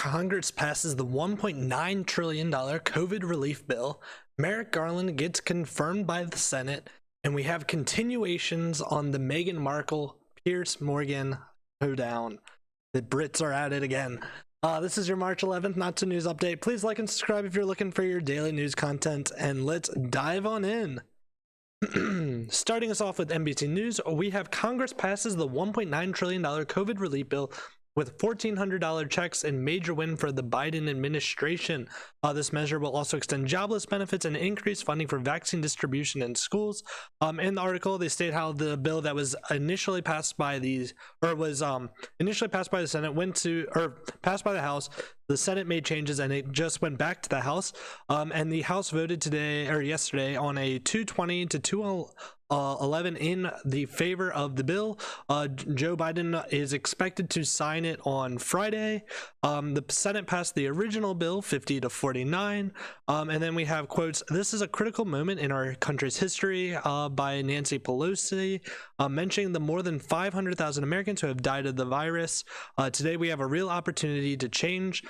Congress passes the $1.9 trillion COVID relief bill. Merrick Garland gets confirmed by the Senate, and we have continuations on the Meghan Markle, Piers Morgan hoedown. The Brits are at it again. This is your March 11th Not So News update. Please like and subscribe if you're looking for your daily news content, and let's dive on in. Starting us off with NBC News, we have Congress passes the $1.9 trillion COVID relief bill with $1,400 checks, and major win for the Biden administration. This measure will also extend jobless benefits and increase funding for vaccine distribution in schools. In the article, they state how the bill that was initially passed by the Senate passed by the House. The Senate made changes and it just went back to the House. And the House voted yesterday on a 220 to 211 in the favor of the bill. Joe Biden is expected to sign it on Friday. The Senate passed the original bill 50 to 49. And then we have quotes, "This is a critical moment in our country's history," by Nancy Pelosi, mentioning the more than 500,000 Americans who have died of the virus. Today we have a real opportunity to change.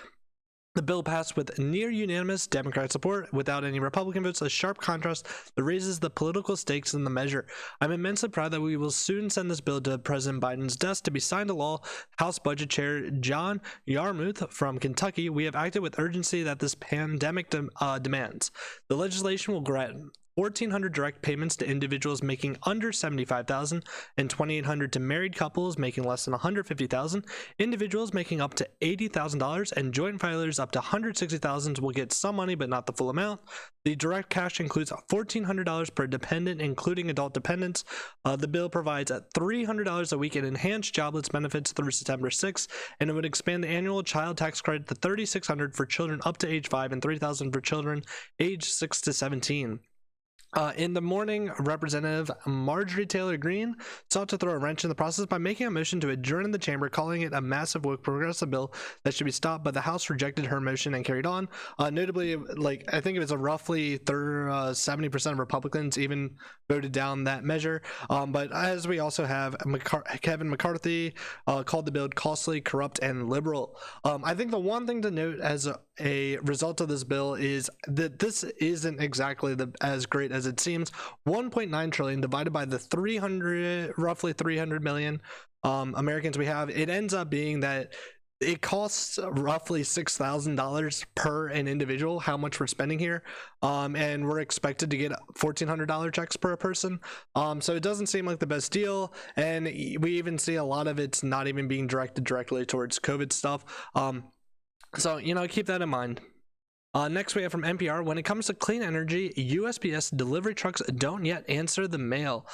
The bill passed with near unanimous Democratic support without any Republican votes, a sharp contrast that raises the political stakes in the measure. I'm immensely proud that we will soon send this bill to President Biden's desk to be signed to law. House Budget Chair John Yarmuth from Kentucky, "We have acted with urgency that this pandemic demands. The legislation will grant 1,400 direct payments to individuals making under $75,000 and 2,800 to married couples making less than $150,000. Individuals making up to $80,000 and joint filers up to $160,000 will get some money but not the full amount. The direct cash includes $1,400 per dependent, including adult dependents. The bill provides $300 a week in enhanced jobless benefits through September 6th, and it would expand the annual child tax credit to $3,600 for children up to age 5 and $3,000 for children age 6 to 17. In the morning, Representative Marjorie Taylor Greene sought to throw a wrench in the process by making a motion to adjourn the chamber, calling it a massive woke progressive bill that should be stopped, but the House rejected her motion and carried on. Notably, I think it was a roughly 70% of Republicans even voted down that measure. But as we also have Kevin McCarthy called the bill costly, corrupt, and liberal. I think the one thing to note as a result of this bill is that this isn't exactly as great as it seems. 1.9 trillion divided by the roughly 300 million Americans we have, it ends up being that it costs roughly $6,000 per an individual, how much we're spending here, and we're expected to get $1,400 checks per person. So it doesn't seem like the best deal, and we even see a lot of it's not even being directed directly towards COVID stuff. So keep that in mind. Next we have from NPR, when it comes to clean energy, USPS delivery trucks don't yet answer the mail.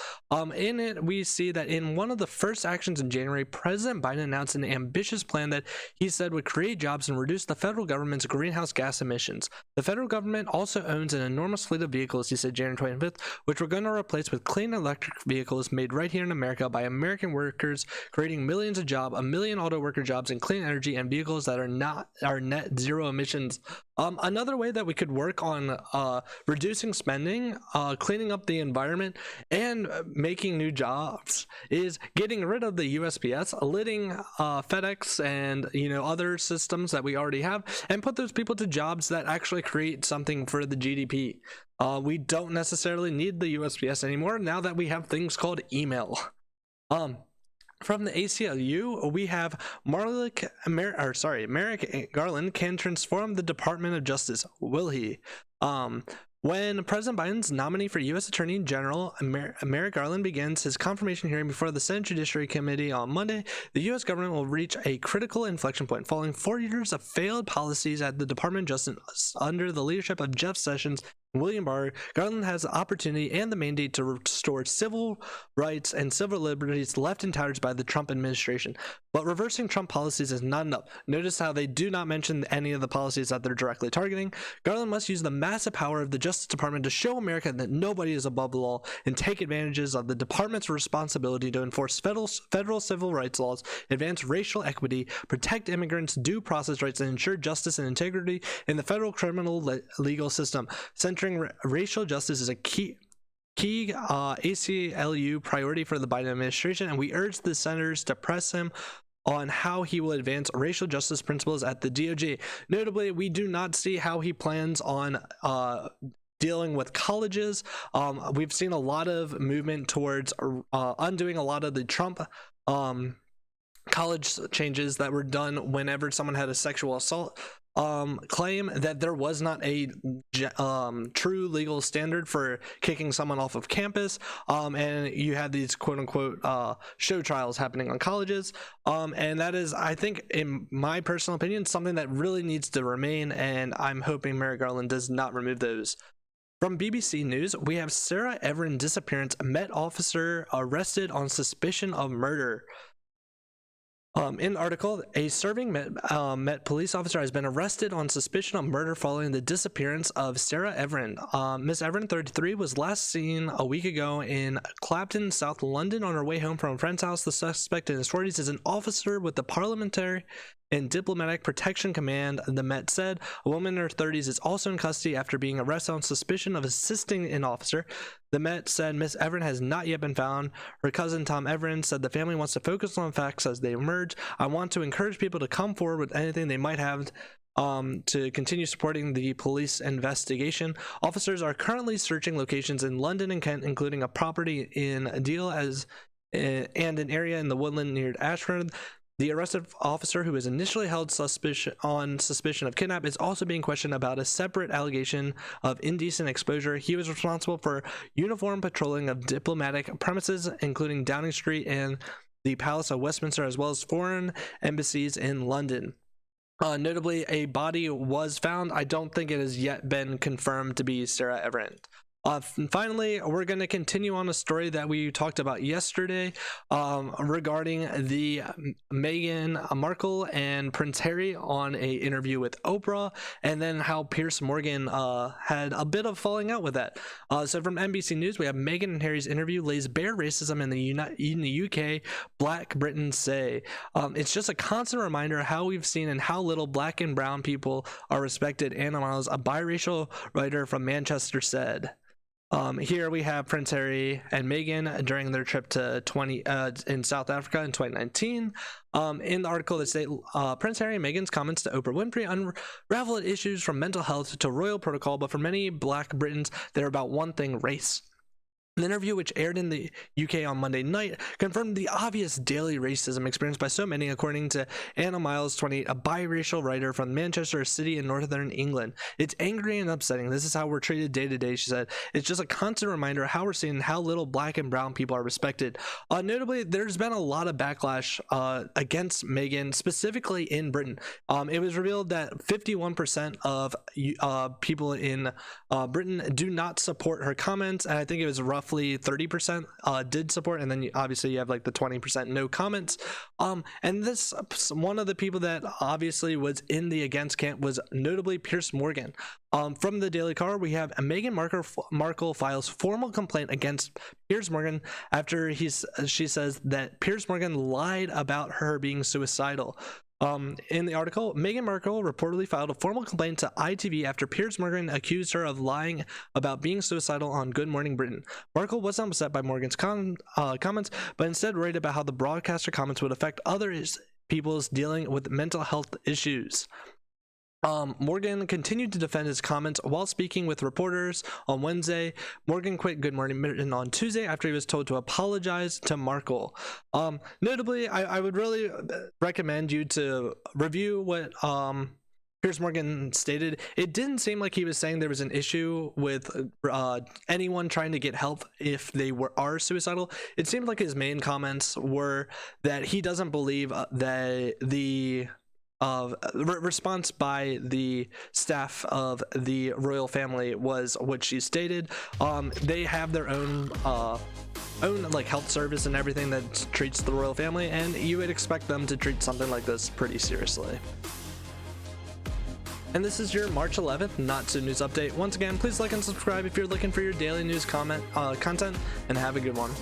In it, we see that in one of the first actions in January, President Biden announced an ambitious plan that he said would create jobs and reduce the federal government's greenhouse gas emissions. The federal government also owns an enormous fleet of vehicles, he said January 25th, which we're going to replace with clean electric vehicles made right here in America by American workers, creating millions of jobs, 1 million auto worker jobs in clean energy and vehicles that are net zero emissions. Another way that we could work on reducing spending, cleaning up the environment, and making new jobs is getting rid of the USPS, letting FedEx and other systems that we already have, and put those people to jobs that actually create something for the GDP. We don't necessarily need the USPS anymore now that we have things called email. From the ACLU, we have Merrick Garland can transform the Department of Justice. Will he? When President Biden's nominee for U.S. Attorney General Merrick Garland begins his confirmation hearing before the Senate Judiciary Committee on Monday, the U.S. government will reach a critical inflection point. Following 4 years of failed policies at the Department of Justice under the leadership of Jeff Sessions and William Barr, Garland has the opportunity and the mandate to restore civil rights and civil liberties left untouched by the Trump administration. But reversing Trump policies is not enough. Notice how they do not mention any of the policies that they're directly targeting. Garland must use the massive power of the Justice Department to show America that nobody is above the law and take advantages of the department's responsibility to enforce federal civil rights laws, advance racial equity, protect immigrants' due process rights, and ensure justice and integrity in the federal criminal legal system. Centering racial justice is a key ACLU priority for the Biden administration, and we urge the senators to press him on how he will advance racial justice principles at the DOJ. Notably, we do not see how he plans on dealing with colleges. We've seen a lot of movement towards undoing a lot of the Trump college changes that were done whenever someone had a sexual assault claim, that there was not a true legal standard for kicking someone off of campus, and you had these quote-unquote show trials happening on colleges, and that is, I think, in my personal opinion, something that really needs to remain, and I'm hoping Merrick Garland does not remove those. From BBC News, we have Sarah Everard disappearance, Met officer arrested on suspicion of murder. In the article, a serving Met police officer has been arrested on suspicion of murder following the disappearance of Sarah Everard. Miss Everard, 33, was last seen a week ago in Clapton, South London, on her way home from a friend's house. The suspect in his 40s is an officer with the Parliamentary and Diplomatic Protection Command, the Met said. A woman in her 30s is also in custody after being arrested on suspicion of assisting an officer. The Met said Miss Everard has not yet been found. Her cousin Tom Everard said the family wants to focus on facts as they emerge. I want to encourage people to come forward with anything they might have to continue supporting the police investigation. Officers are currently searching locations in London and Kent, including a property in Deal and an area in the woodland near Ashford. The arrested officer, who was initially held on suspicion of kidnap, is also being questioned about a separate allegation of indecent exposure. He was responsible for uniform patrolling of diplomatic premises, including Downing Street and the Palace of Westminster, as well as foreign embassies in London. Notably, a body was found. I don't think it has yet been confirmed to be Sarah Everard. Finally, we're going to continue on a story that we talked about yesterday regarding the Meghan Markle and Prince Harry on a interview with Oprah, and then how Piers Morgan had a bit of falling out with that. So from NBC News, we have Meghan and Harry's interview lays bare racism in the UK, Black Britons say. It's just a constant reminder how we've seen and how little Black and brown people are respected. Anna Miles, a biracial writer from Manchester, said. Here we have Prince Harry and Meghan during their trip to in South Africa in 2019. In the article, they say Prince Harry and Meghan's comments to Oprah Winfrey unravel issues from mental health to royal protocol, but for many Black Britons, they're about one thing: race. An interview which aired in the UK on Monday night confirmed the obvious daily racism experienced by so many, according to Anna Miles, 28, a biracial writer from Manchester, a city in northern England. It's angry and upsetting. This is how we're treated day to day, she said. It's just a constant reminder of how we're seeing how little Black and brown people are respected. Notably, there's been a lot of backlash against Meghan, specifically in Britain. It was revealed that 51% of people in Britain do not support her comments, and I think it was roughly 30% did support, and then obviously you have like the 20% no comments. And this, one of the people that obviously was in the against camp was notably Piers Morgan. From the Daily Caller, we have Meghan Markle files formal complaint against Piers Morgan after she says that Piers Morgan lied about her being suicidal. In the article, Meghan Markle reportedly filed a formal complaint to ITV after Piers Morgan accused her of lying about being suicidal on Good Morning Britain. Markle wasn't upset by Morgan's comments, but instead worried about how the broadcaster comments would affect other people's dealing with mental health issues. Morgan continued to defend his comments while speaking with reporters on Wednesday. Morgan quit Good Morning Britain on Tuesday after he was told to apologize to Markle. Notably, I would really recommend you to review what Piers Morgan stated. It didn't seem like he was saying there was an issue with anyone trying to get help if they are suicidal. It seemed like his main comments were that he doesn't believe that the response by the staff of the royal family was what she stated. They have their own like health service and everything that treats the royal family, and you would expect them to treat something like this pretty seriously. And this is your March 11th Not So News update. Once again, please like and subscribe if you're looking for your daily news content, and have a good one.